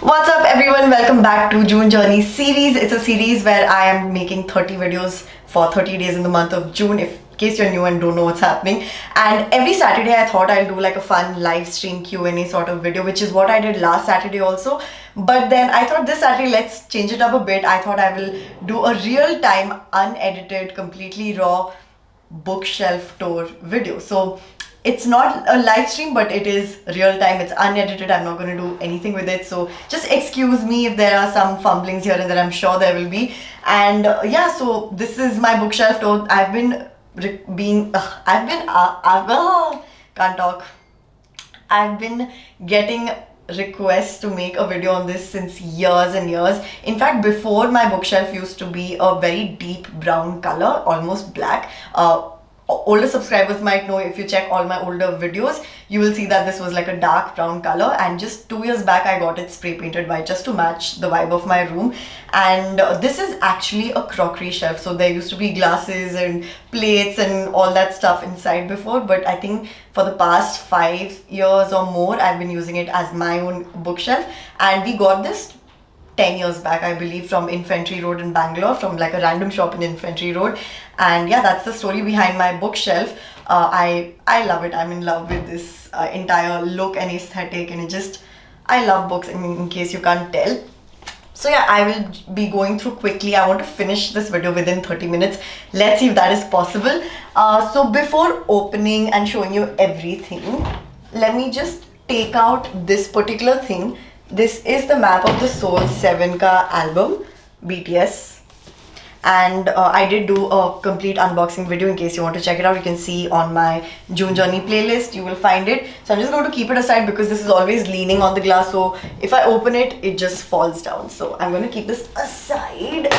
What's up everyone, welcome back to June Journey series. It's a series where I am making 30 videos for 30 days in the month of June, in case you're new and don't know what's happening. And every Saturday I thought I'll do like a fun live stream Q&A sort of video, which is what I did last Saturday also. But then I thought this Saturday let's change it up a bit. I thought I will do a real-time, unedited, completely raw bookshelf tour video. So it's not a live stream, but it is real time. It's unedited. I'm not going to do anything with it, so just excuse me if there are some fumblings here and there. I'm sure there will be. And yeah, so this is my bookshelf tour. I've been can't talk. I've been getting requests to make a video on this since years and years. In fact, before, my bookshelf used to be a very deep brown color, almost black. Older subscribers might know, if you check all my older videos, you will see that this was like a dark brown color, and just 2 years back I got it spray painted white just to match the vibe of my room. And this is actually a crockery shelf, so there used to be glasses and plates and all that stuff inside before, but I think for the past 5 years or more I've been using it as my own bookshelf. And we got this 10 years back, I believe, from Infantry Road in Bangalore, from like a random shop in Infantry Road. And yeah, that's the story behind my bookshelf. I love it. I'm in love with this entire look and aesthetic, and I love books, in case you can't tell. So yeah, I will be going through quickly. I want to finish this video within 30 minutes. Let's see if that is possible. So before opening and showing you everything, let me just take out this particular thing. This is the Map of the Soul 7Ka album, BTS. And I did do a complete unboxing video. In case you want to check it out, you can see on my June Journey playlist, you will find it. So I'm just going to keep it aside because this is always leaning on the glass, so if I open it, it just falls down. So I'm going to keep this aside.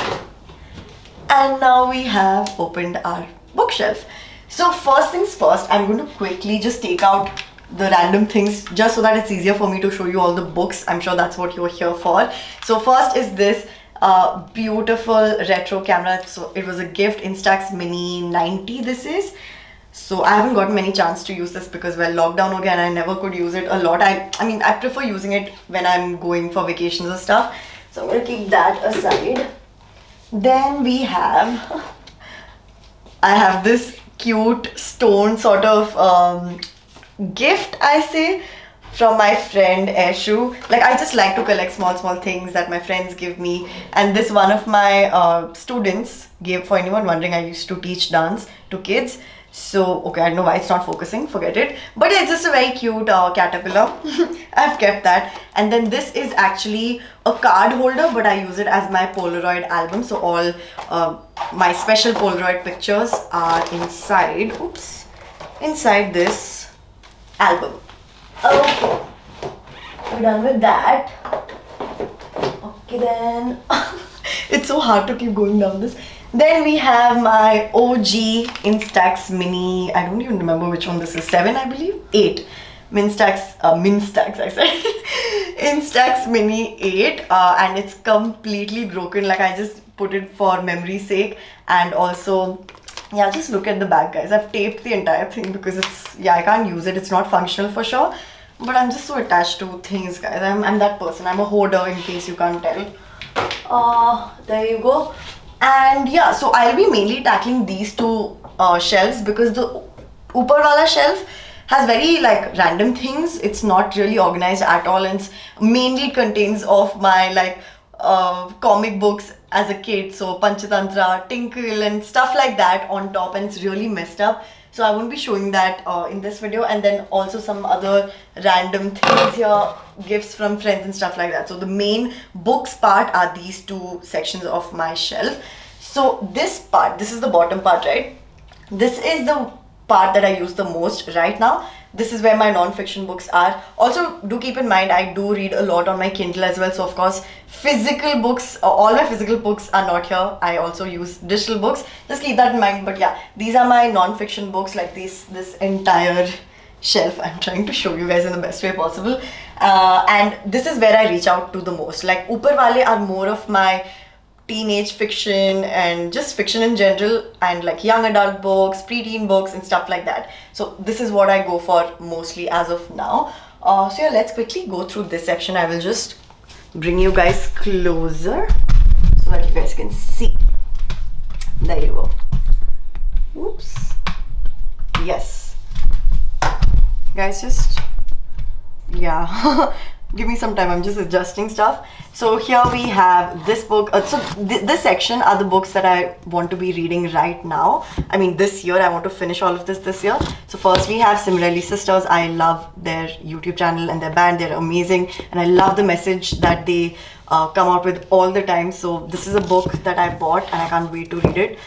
And now we have opened our bookshelf. So first things first, I'm going to quickly just take out the random things just so that it's easier for me to show you all the books. I'm sure that's what you're here for. So first is this beautiful retro camera. So it was a gift, Instax Mini 90 this is. So I haven't gotten many chance to use this because, well, lockdown again, I never could use it a lot. I mean I prefer using it when I'm going for vacations or stuff. So I'm going to keep that aside. Then we have I have this cute stone sort of gift, I say, from my friend Eshu. Like, I just like to collect small things that my friends give me, and this one of my students gave. For anyone wondering, I used to teach dance to kids. So okay, I don't know why it's not focusing, forget it, but it's just a very cute caterpillar. I've kept that. And then this is actually a card holder, but I use it as my Polaroid album. So all my special Polaroid pictures are inside this album. Okay, we're done with that. Okay then. It's so hard to keep going down this. Then we have my OG Instax Mini. I don't even remember which one this is. 7, I believe. 8. Minstax I said. Instax Mini 8, and it's completely broken. Like, I just put it for memory's sake. And also, yeah, just look at the back, guys. I've taped the entire thing because I can't use it. It's not functional for sure. But I'm just so attached to things, guys. I'm that person. I'm a hoarder, in case you can't tell. There you go. And yeah, so I'll be mainly tackling these two shelves because the Upar wala shelf has very like random things. It's not really organized at all, and mainly it contains of my like comic books as a kid, so Panchatantra, Tinkle and stuff like that on top, and it's really messed up. So I won't be showing that in this video. And then also some other random things here, gifts from friends and stuff like that. So the main books part are these two sections of my shelf. So this part, this is the bottom part, right? This is the part that I use the most right now. This is where my non-fiction books are. Also, do keep in mind, I do read a lot on my Kindle as well. So of course, physical books, all my physical books are not here. I also use digital books. Just keep that in mind. But yeah, these are my non-fiction books, like this entire shelf. I'm trying to show you guys in the best way possible. And this is where I reach out to the most. Like, Upar wale are more of my teenage fiction and just fiction in general, and like young adult books, preteen books and stuff like that. So this is what I go for mostly as of now. So yeah, let's quickly go through this section. I will just bring you guys closer so that you guys can see. There you go. Oops. Yes. Guys, just, yeah. Give me some time, I'm just adjusting stuff. So here we have this book. This section are the books that I want to be reading right now. I mean, this year, I want to finish all of this year. So first we have Similarly Sisters. I love their YouTube channel and their band. They're amazing. And I love the message that they come out with all the time. So this is a book that I bought and I can't wait to read it.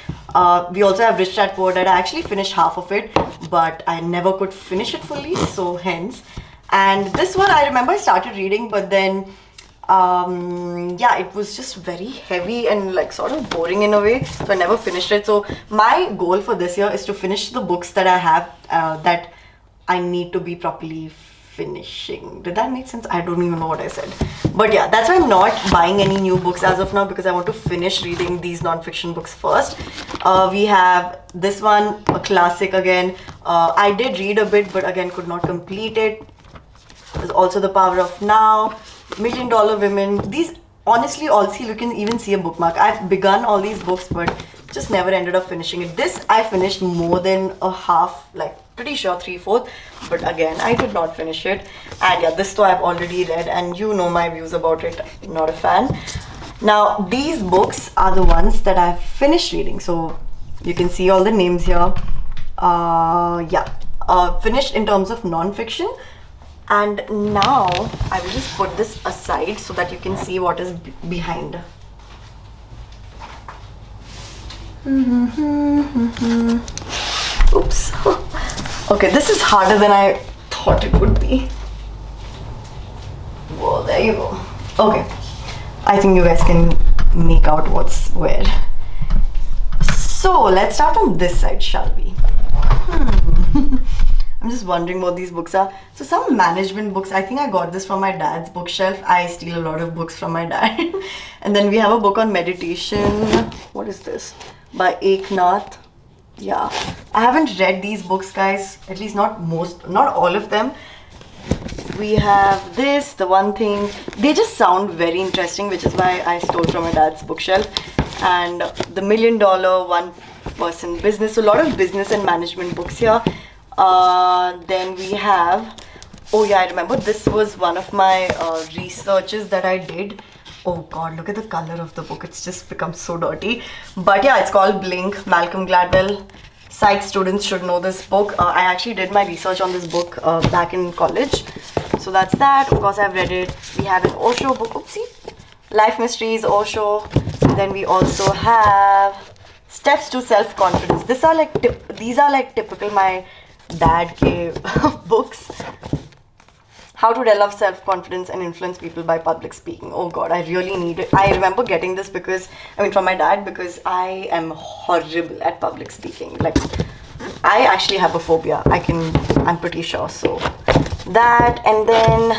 We also have Rich Dad Poor Dad. I actually finished half of it, but I never could finish it fully. So hence. And this one I remember I started reading, but then yeah, it was just very heavy and like sort of boring in a way, so I never finished it. So my goal for this year is to finish the books that I have that I need to be properly finishing. Did that make sense? I don't even know what I said, but yeah, that's why I'm not buying any new books as of now, because I want to finish reading these non-fiction books first. We have this one, a classic again. I did read a bit, but again could not complete it. There's also The Power of Now, $1 Million Women. These, honestly, also you can even see a bookmark. I've begun all these books, but just never ended up finishing it. This I finished more than a half, like pretty sure 3/4, but again I did not finish it. And yeah, this though I've already read, and you know my views about it. I'm not a fan. Now these books are the ones that I've finished reading. So you can see all the names here. Finished in terms of non-fiction. And now I will just put this aside so that you can see what is behind. Oops. Okay, this is harder than I thought it would be. Whoa, there you go. Okay, I think you guys can make out what's where. So let's start on this side, shall we? I'm just wondering what these books are. So some management books. I think I got this from my dad's bookshelf. I steal a lot of books from my dad. And then we have a book on meditation. What is this? By Eknath. Yeah. I haven't read these books, guys. At least not all of them. We have this, The One Thing. They just sound very interesting, which is why I stole from my dad's bookshelf. And The $1 Million One Person Business. So a lot of business and management books here. Then we have, oh yeah, I remember this was one of my researches that I did. Oh god, look at the color of the book. It's just become so dirty. But yeah, it's called Blink, Malcolm Gladwell. Psych students should know this book. I actually did my research on this book back in college. So that's that. Of course, I've read it. We have an Osho book. Oopsie. Life Mysteries, Osho. Then we also have Steps to Self-Confidence. These are like typical my dad gave books. How to Develop Self-Confidence and Influence People by Public Speaking. Oh god, I really need it. I remember getting this from my dad, because I am horrible at public speaking. Like, I actually have a phobia. I'm pretty sure. So that, and then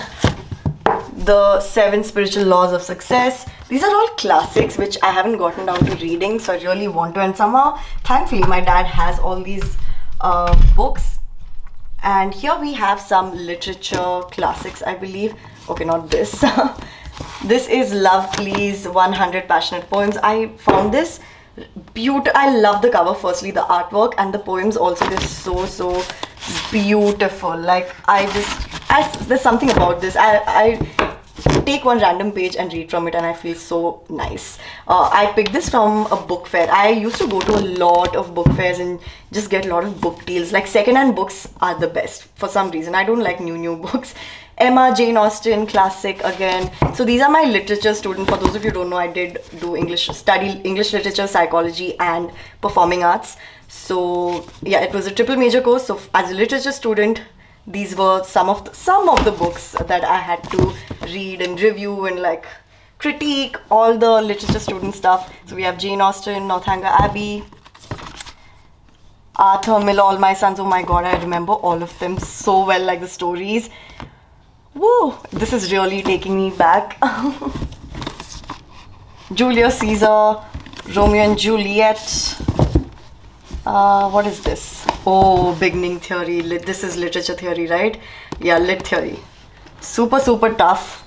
the 7 Spiritual Laws of Success. These are all classics which I haven't gotten down to reading, so I really want to. And somehow, thankfully, my dad has all these books. And here we have some literature classics, I believe. Okay, not this. This is Love Please 100 Passionate Poems. I found this beautiful. I love the cover, firstly, the artwork, and the poems also. They're so beautiful. Like, there's something about this. I take one random page and read from it, and I feel so nice. I picked this from a book fair. I used to go to a lot of book fairs and just get a lot of book deals. Like, second-hand books are the best for some reason. I don't like new books. Emma, Jane Austen, classic again. So these are my literature student. For those of you who don't know, I did do study English literature, psychology, and performing arts. So yeah, it was a triple major course. So as a literature student, these were some of the books that I had to read and review and like critique, all the literature student stuff. So we have Jane Austen, Northanger Abbey, Arthur Miller, All My Sons. Oh my god, I remember all of them so well, like the stories. Woo! This is really taking me back. Julius Caesar, Romeo and Juliet. What is this? Oh, beginning theory. This is literature theory, right? Yeah, lit theory. Super tough.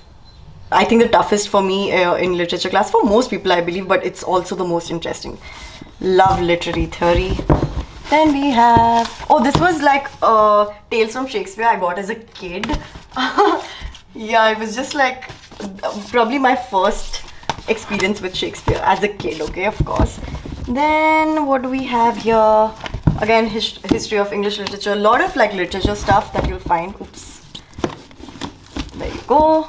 I think the toughest for me in literature class, for most people I believe, but it's also the most interesting. Love literary theory. Then we have, oh, this was like Tales from Shakespeare I got as a kid. Yeah, it was just like probably my first experience with Shakespeare as a kid, okay, of course. Then what do we have here? Again, history of English literature. A lot of like literature stuff that you'll find. Oops. There you go.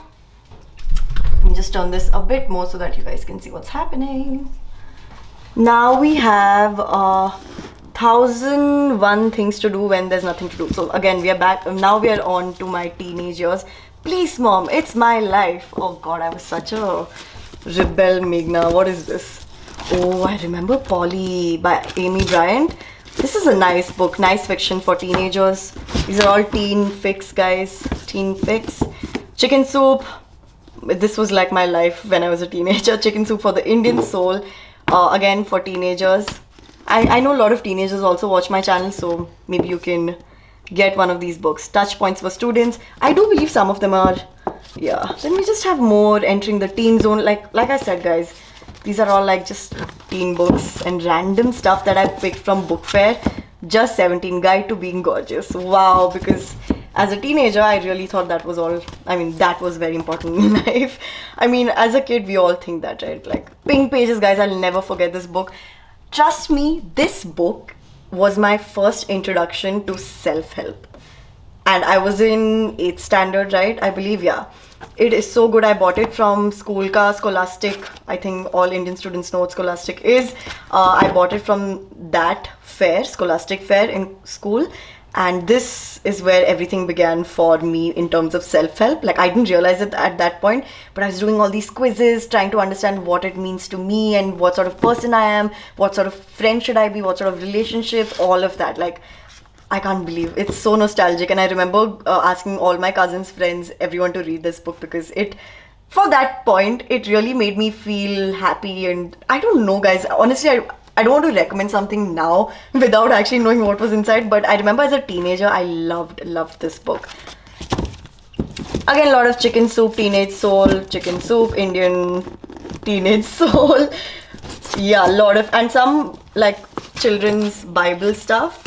Let me just turn this a bit more so that you guys can see what's happening. Now we have 1001 things to do when there's nothing to do. So again, we are back. Now we are on to my teenage years. Please, mom, it's my life. Oh God, I was such a rebel, Meghna. What is this? Oh, I remember Polly by Amy Bryant. This is a nice book, nice fiction for teenagers. These are all teen fics, guys. Teen fics. Chicken Soup. This was like my life when I was a teenager. Chicken Soup for the Indian Soul. Again, for teenagers. I know a lot of teenagers also watch my channel, so maybe you can get one of these books. Touch Points for Students. I do believe some of them are, yeah. Then we just have more entering the teen zone. Like I said, guys, these are all like just teen books and random stuff that I picked from book fair. Just 17, Guide to Being Gorgeous. Wow, because as a teenager, I really thought that was all, I mean, that was very important in life. I mean, as a kid, we all think that, right? Like, Pink Pages, guys, I'll never forget this book. Trust me, this book was my first introduction to self-help. And I was in 8th standard, right? I believe, yeah. It is so good. I bought it from School Ka Scholastic. I think all Indian students know what Scholastic is. I bought it from that fair, Scholastic fair in school. And this is where everything began for me in terms of self-help. Like, I didn't realize it at that point, but I was doing all these quizzes, trying to understand what it means to me and what sort of person I am, what sort of friend should I be, what sort of relationship, all of that. Like, I can't believe it's so nostalgic. And I remember asking all my cousins, friends, everyone to read this book because it, for that point, it really made me feel happy. And I don't know, guys, honestly, I don't want to recommend something now without actually knowing what was inside, but I remember as a teenager, I loved this book. Again, a lot of Chicken Soup, Teenage Soul, Chicken Soup, Indian Teenage Soul. Yeah, a lot of, and some like children's Bible stuff.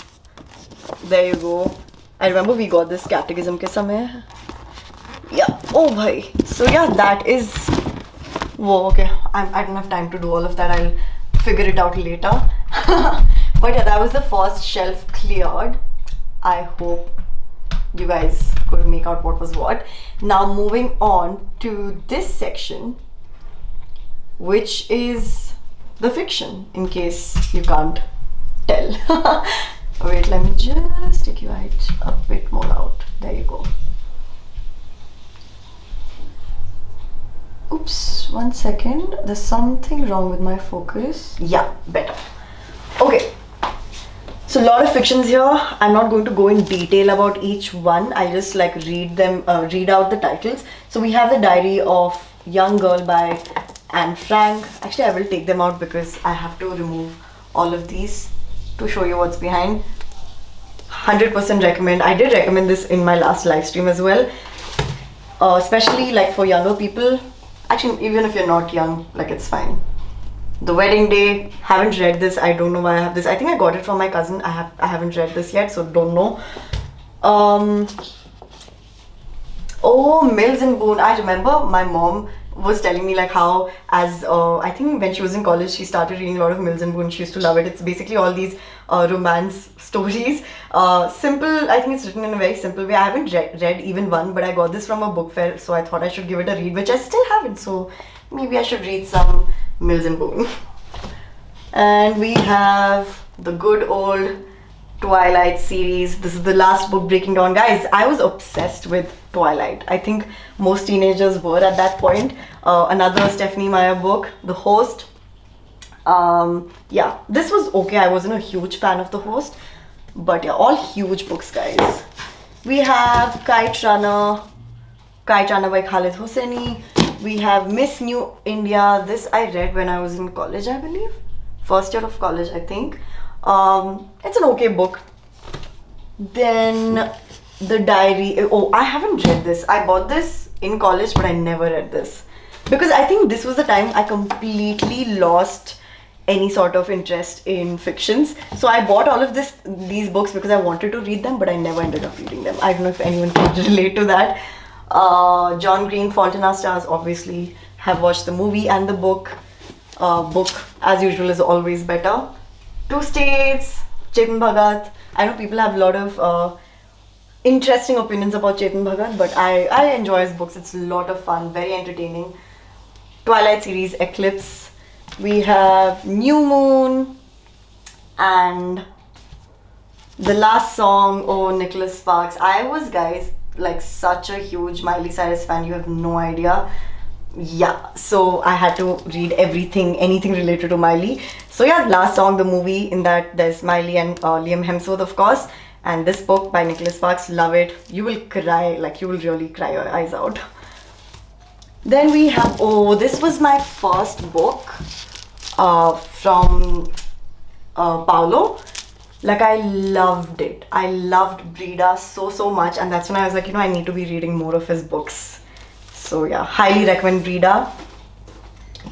There you go. I remember we got this catechism ke samay. Yeah, oh bhai. So yeah, that is, whoa, okay. I don't have time to do all of that. I'll figure it out later. But yeah, that was the first shelf cleared. I hope you guys could make out what was what. Now moving on to this section, which is the fiction, in case you can't tell. Wait, let me just take you right a bit more out. There you go. Oops, 1 second. There's something wrong with my focus. Yeah, better. Okay. So a lot of fictions here. I'm not going to go in detail about each one. I just like read out the titles. So we have The Diary of Young Girl by Anne Frank. Actually, I will take them out because I have to remove all of these to show you what's behind. 100% recommend. I did recommend this in my last live stream as well. Especially like for younger people. Actually, even if you're not young, like it's fine. The Wedding Day, haven't read this. I don't know why I have this. I think I got it from my cousin. I haven't read this yet, so don't know. Oh, Mills and Boone. I remember my mom was telling me like how as I think when she was in college she started reading a lot of Mills and Boone. She used to love it. It's basically all these romance stories. Simple. I think it's written in a very simple way. I haven't read even one, but I got this from a book fair, so I thought I should give it a read, which I still haven't, so maybe I should read some Mills and Boone. And we have the good old Twilight series. This is the last book, Breaking Dawn. Guys, I was obsessed with Twilight. I think most teenagers were at that point. Another Stephenie Meyer book, The Host. Yeah, this was okay. I wasn't a huge fan of The Host, but yeah, all huge books, guys. We have Kite Runner by Khalid Hosseini. We have Miss New India. This I read when I was in college, I believe. First year of college, I think. It's an okay book. Then The Diary. Oh, I haven't read this. I bought this in college, but I never read this. Because I think this was the time I completely lost any sort of interest in fictions. So I bought all of these books because I wanted to read them, but I never ended up reading them. I don't know if anyone can relate to that. John Green, Fault in Our Stars, obviously have watched the movie and the book. Book, as usual, is always better. Two States, Chetan Bhagat. I know people have a lot of interesting opinions about Chetan Bhagat, but I enjoy his books. It's a lot of fun, very entertaining. Twilight series, Eclipse. We have New Moon and The Last Song, oh, Nicholas Sparks. I was, guys, like such a huge Miley Cyrus fan, you have no idea. Yeah, so I had to read anything related to Miley. So yeah, Last Song, the movie, in that there's Miley and Liam Hemsworth, of course. And this book by Nicholas Sparks, love it. You will cry, like you will really cry your eyes out. Then we have, oh, this was my first book from Paolo. Like, I loved it. I loved Brida so much, and that's when I was like, I need to be reading more of his books. So yeah, highly recommend Brida.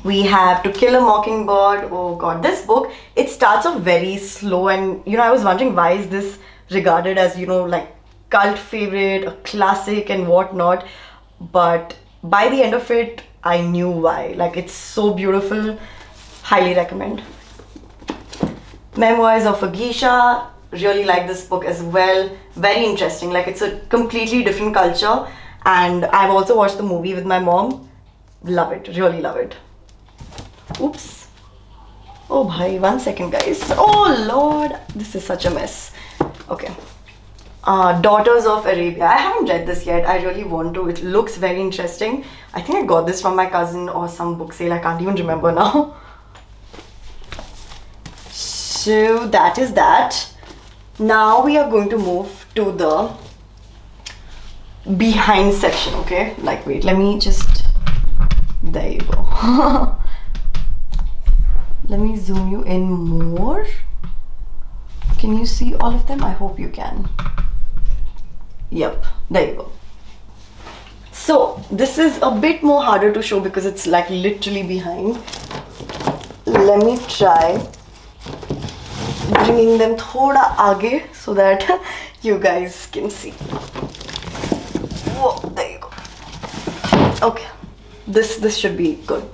We have To Kill a Mockingbird. Oh god, this book, it starts off very slow, and I was wondering, why is this regarded as like cult favorite, a classic and whatnot, but by the end of it I knew why. Like, it's so beautiful, highly recommend. Memoirs of a Geisha, really like this book as well, very interesting. Like, it's a completely different culture, and I've also watched the movie with my mom. Love it, really love it. Oops, oh bhai, 1 second guys. Oh lord, this is such a mess. Okay, Daughters of Arabia. I haven't read this yet. I really want to. It looks very interesting. I think I got this from my cousin or some book sale. I can't even remember now. So that is that. Now we are going to move to the behind section, okay? Like, wait, let me just, there you go. Let me zoom you in more. Can you see all of them? I hope you can. Yep, there you go. So this is a bit more harder to show because it's like literally behind. Let me try bringing them thoda aage so that you guys can see. Whoa, there you go. Okay, this should be good.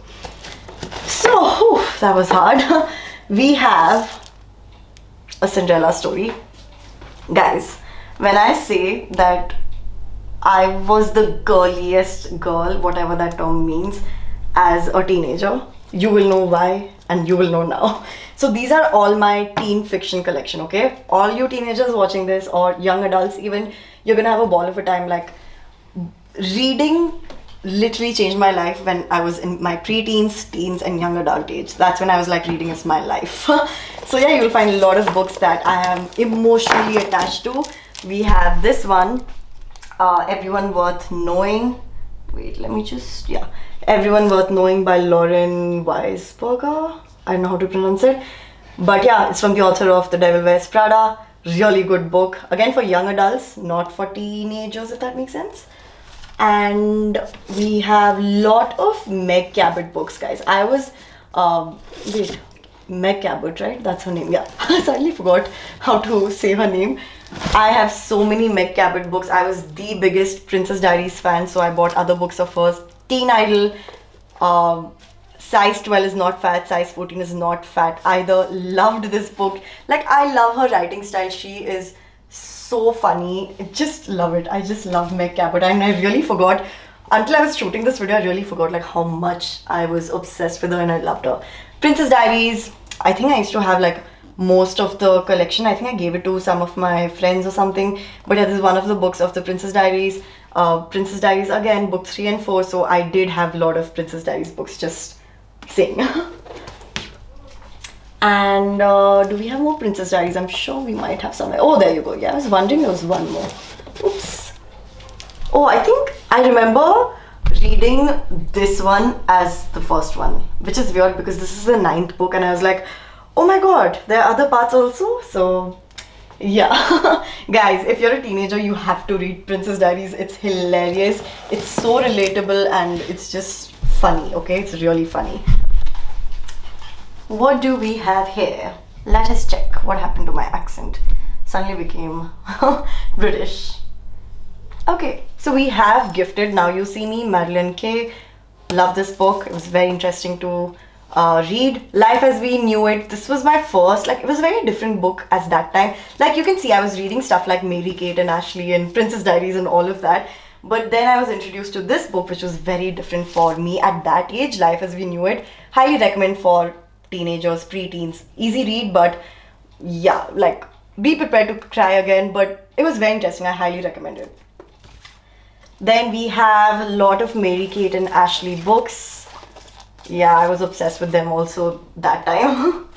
So, whew, that was hard. We have a Cinderella story. Guys, when I say that I was the girliest girl, whatever that term means, as a teenager, you will know why, and you will know now. So these are all my teen fiction collection, okay? All you teenagers watching this, or young adults even, you're gonna have a ball of a time. Like, reading literally changed my life when I was in my pre-teens, teens and young adult age. That's when I was like, reading is my life. So yeah, you'll find a lot of books that I am emotionally attached to. We have this one, Everyone Worth Knowing. Wait, let me just, yeah. Everyone Worth Knowing by Lauren Weisberger. I don't know how to pronounce it. But yeah, it's from the author of The Devil Wears Prada. Really good book. Again, for young adults, not for teenagers, if that makes sense. And we have lot of Meg Cabot books, guys. I was, wait, Meg Cabot, right? That's her name, yeah. I suddenly forgot how to say her name. I have so many Meg Cabot books. I was the biggest Princess Diaries fan, so I bought other books of hers. Teen Idol, Size 12 is not fat, Size 14 is not fat either. Loved this book. Like, I love her writing style. She is so funny. Just love it. I just love Meg Cabot, and I really forgot, until I was shooting this video, I really forgot like how much I was obsessed with her and I loved her. Princess Diaries, I think I used to have like most of the collection. I think I gave it to some of my friends or something, but yeah, this is one of the books of the Princess Diaries. Princess Diaries, again, book 3 and 4, so I did have a lot of Princess Diaries books, just saying. And do we have more Princess Diaries? I'm sure we might have somewhere. Oh, there you go. Yeah, I was wondering there was one more. Oops. Oh, I think I remember reading this one as the first one, which is weird because this is the 9th book and I was like, oh my god, there are other parts also. So Yeah, guys, if you're a teenager, you have to read Princess Diaries. It's hilarious. It's so relatable and it's just funny, okay? It's really funny. What do we have here? Let us check what happened to my accent. Suddenly became British. Okay, so we have Gifted. Now You See Me, Madeline K. Love this book. It was very interesting to read. Life as We Knew It. This was my first, like, it was a very different book at that time. Like, you can see I was reading stuff like Mary Kate and Ashley and Princess Diaries and all of that. But then I was introduced to this book, which was very different for me at that age. Life as We Knew It. Highly recommend for teenagers, pre-teens. Easy read, but yeah, like, be prepared to cry again. But it was very interesting. I highly recommend it. Then we have a lot of Mary Kate and Ashley books. Yeah, I was obsessed with them also that time.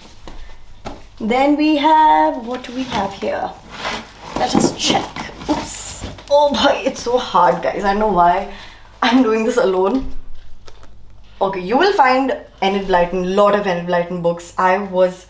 Then we have, what do we have here? Let us check. Oops. Oh boy, it's so hard, guys. I don't know why I'm doing this alone. Okay, you will find Enid Blyton, lot of Enid Blyton books. I was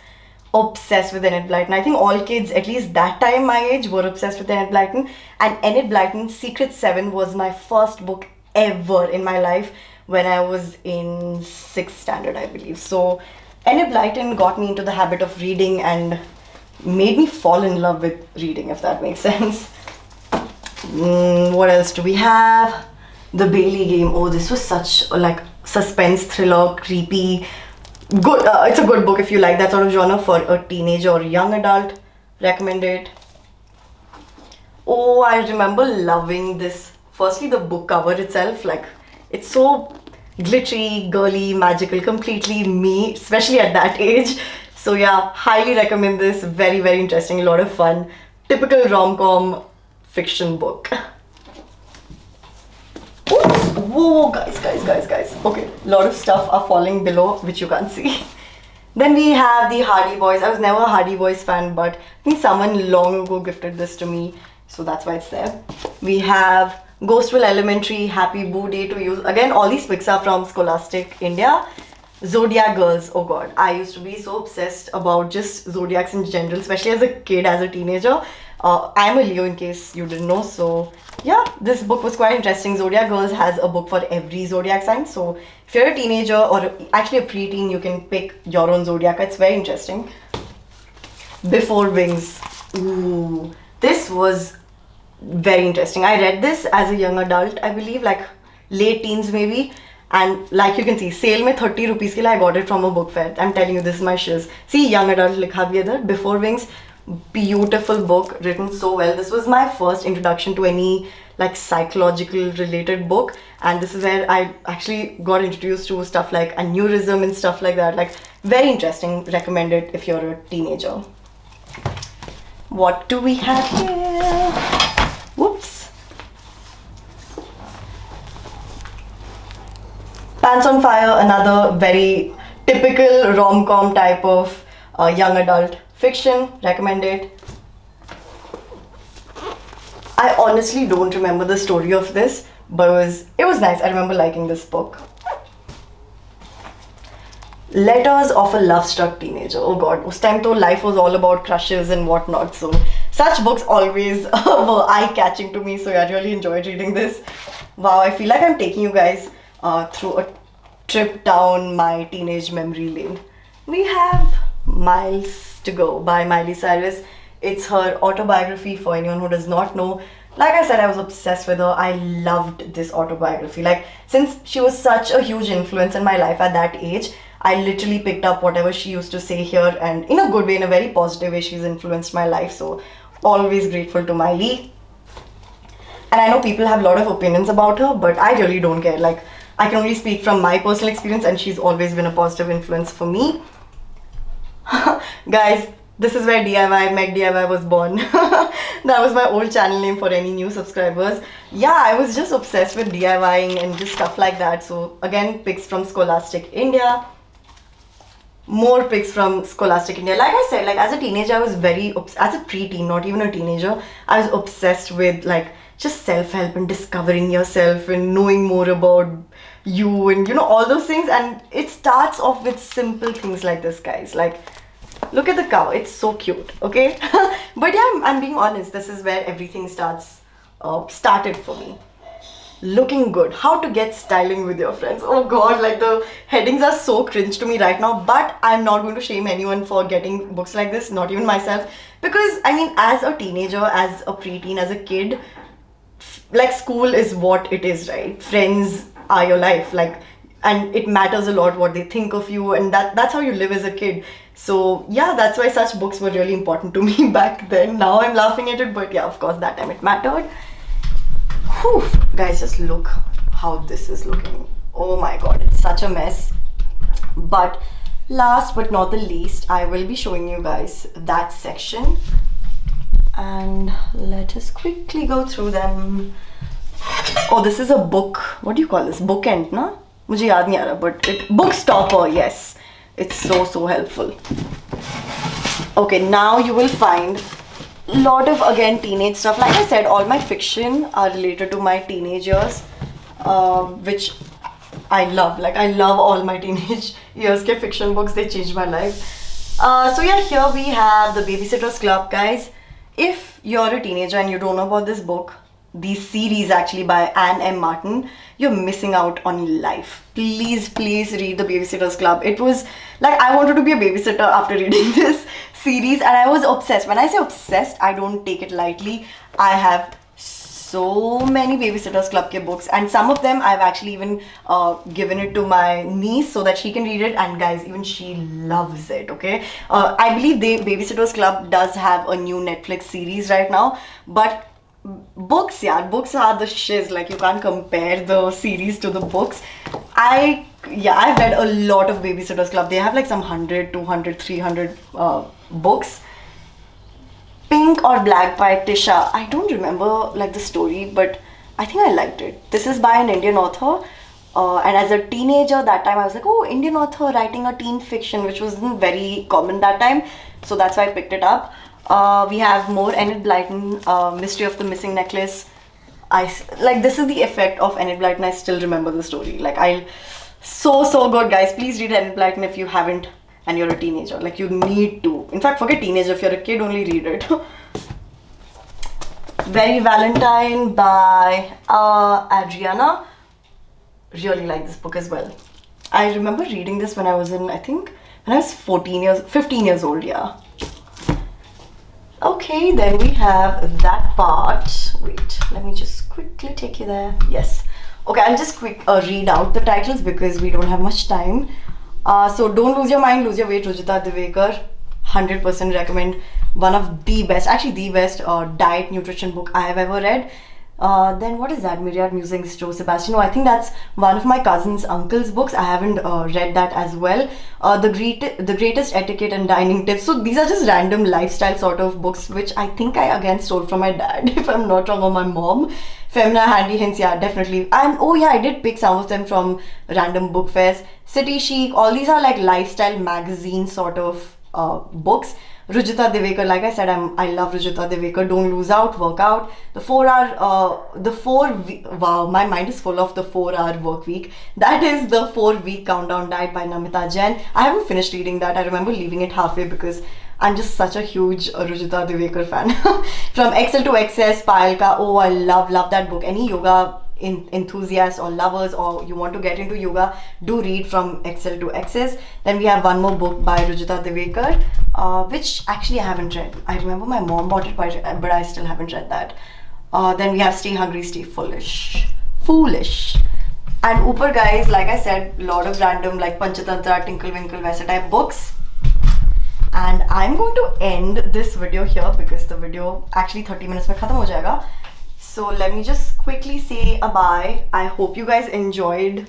obsessed with Enid Blyton. I think all kids, at least that time my age, were obsessed with Enid Blyton. And Enid Blyton's Secret 7 was my first book ever in my life when I was in 6th standard, I believe. So Enid Blyton got me into the habit of reading and made me fall in love with reading, if that makes sense. What else do we have? The Bailey Game. Oh, this was such like suspense thriller, creepy. Good. It's a good book if you like that sort of genre for a teenager or young adult. Recommend it. Oh, I remember loving this. Firstly, the book cover itself, like, it's so glittery, girly, magical, completely me, especially at that age. So yeah, highly recommend this. Very, very interesting, a lot of fun. Typical rom-com fiction book. Oops. Whoa, guys. Okay, a lot of stuff are falling below, which you can't see. Then we have the Hardy Boys. I was never a Hardy Boys fan, but I think someone long ago gifted this to me, so that's why it's there. We have Ghostville Elementary, Happy Boo Day to You. Again, all these pics are from Scholastic India. Zodiac Girls. Oh god, I used to be so obsessed about just zodiacs in general, especially as a kid, as a teenager. I'm a Leo, in case you didn't know. So yeah, this book was quite interesting. Zodiac Girls has a book for every zodiac sign. So if you're a teenager or actually a preteen, you can pick your own zodiac. It's very interesting. Before Wings. Ooh, this was very interesting. I read this as a young adult, I believe, like late teens maybe. And like you can see, sale mein 30 rupees ke liye I got it from a book fair. I'm telling you, this is my shiz. See, young adult likha bhi hai. Before Wings, beautiful book, written so well. This was my first introduction to any like psychological related book, and this is where I actually got introduced to stuff like aneurysm and stuff like that. Like, very interesting. Recommend it if you're a teenager. What do we have here? Whoops. Pants on Fire, another very typical rom-com type of young adult fiction. Recommend it. I honestly don't remember the story of this, but it was nice. I remember liking this book. Letters of a Love-Struck Teenager. Oh god, us time to life was all about crushes and whatnot, so such books always were eye-catching to me, so I really enjoyed reading this. Wow, I feel like I'm taking you guys through a trip down my teenage memory lane. We have Miles to Go by Miley Cyrus. It's her autobiography, for anyone who does not know. Like I said, I was obsessed with her. I loved this autobiography. Like, since she was such a huge influence in my life at that age, I literally picked up whatever she used to say here, and in a good way, in a very positive way, she's influenced my life. So always grateful to Miley. And I know people have a lot of opinions about her, but I really don't care. Like, I can only speak from my personal experience, and she's always been a positive influence for me. Guys, this is where Meg DIY was born. That was my old channel name for any new subscribers. Yeah, I was just obsessed with DIYing and just stuff like that. So again, pics from Scholastic India. More pics from Scholastic India. Like I said, like as a teenager, I was very, as a preteen, not even a teenager, I was obsessed with like just self-help and discovering yourself and knowing more about you and, you know, all those things. And it starts off with simple things like this, guys. Like, Look at the cover, it's so cute, okay? But yeah, I'm being honest, this is where everything started for me. Looking good, how to get styling with your friends. Oh god, like the headings are so cringe to me right now, but I'm not going to shame anyone for getting books like this, not even myself, because I mean, as a teenager, as a preteen, as a kid, like school is what it is, right? Friends are your life, like, and it matters a lot what they think of you, and that's how you live as a kid. So yeah, that's why such books were really important to me back then. Now I'm laughing at it, but yeah, of course that time it mattered. Whew. Guys, just look how this is looking. Oh my god, it's such a mess. But last but not the least, I will be showing you guys that section, and let us quickly go through them. Oh, this is a book, what do you call this, bookend, na? Mujhe yaad nahi aa raha, but book stopper, yes. It's so helpful. Okay, now you will find a lot of, again, teenage stuff. Like I said, all my fiction are related to my teenagers, which I love. Like, I love all my teenage years ke fiction books. They changed my life. So yeah, here we have The Babysitter's Club, guys. If you're a teenager and you don't know about this book, the series actually by Anne M. Martin, you're missing out on life. Please read The Babysitter's Club. It was like, I wanted to be a babysitter after reading this series, and I was obsessed. When I say obsessed, I don't take it lightly. I have so many Babysitter's Club ke books, and some of them I've actually even given it to my niece so that she can read it, and guys, even she loves it, okay? I believe Babysitter's Club does have a new Netflix series right now, but books, yeah, books are the shiz. Like, you can't compare the series to the books. I've read a lot of Babysitter's Club. They have like some 100, 200, 300 books. Pink or Black by Tisha. I don't remember like the story, but I think I liked it. This is by an Indian author. And as a teenager, that time I was like, oh, Indian author writing a teen fiction, which wasn't very common that time. So that's why I picked it up. We have more Enid Blyton, Mystery of the Missing Necklace. Like, this is the effect of Enid Blyton. I still remember the story. Like, so good, guys. Please read Enid Blyton if you haven't and you're a teenager. Like, you need to. In fact, forget teenager. If you're a kid, only read it. Very Valentine by Adriana. Really like this book as well. I remember reading this when I was in, I think, when I was 15 years old, yeah. Okay, then we have that part. Wait, let me just quickly take you there. Yes. Okay, I'll just read out the titles because we don't have much time. So, Don't Lose Your Mind, Lose Your Weight, Rujita Divekar. 100% recommend. One of the best, actually the best diet nutrition book I have ever read. Then what is that? Myriad Musings, Joe Sebastian. No, I think that's one of my cousin's uncle's books. I haven't read that as well. The Greatest Etiquette and Dining Tips. So these are just random lifestyle sort of books, which I think I again stole from my dad, if I'm not wrong, or my mom. Femina Handy Hints, yeah, definitely. And oh yeah, I did pick some of them from random book fairs. City Chic, all these are like lifestyle magazine sort of books. Rujita Divekar, like I said, I love Rujita Divekar. Don't Lose Out, Work Out. Wow, my mind is full of the 4-hour work week. That is the 4-week countdown diet by Namita Jain. I haven't finished reading that. I remember leaving it halfway because I'm just such a huge Rujita Divekar fan. From Excel to Excess, Payal Ka. Oh, I love that book. Any yoga enthusiasts or lovers, or you want to get into yoga, do read From Excel to Excess. Then we have one more book by Rujita Divekar, which actually I haven't read. I remember my mom bought it, but I still haven't read that. Then we have Stay Hungry, Stay Foolish. And Upar, guys, like I said, a lot of random like Panchatantra, Tinkle Winkle, Vaisa type books. And I'm going to end this video here because the video actually 30 minutes mein khatam ho jayega. So let me just quickly say a bye. I hope you guys enjoyed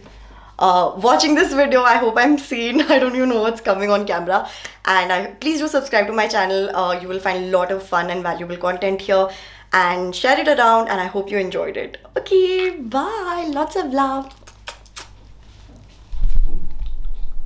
watching this video. I hope I'm seen. I don't even know what's coming on camera. And please do subscribe to my channel. You will find a lot of fun and valuable content here. And share it around. And I hope you enjoyed it. Okay, bye. Lots of love.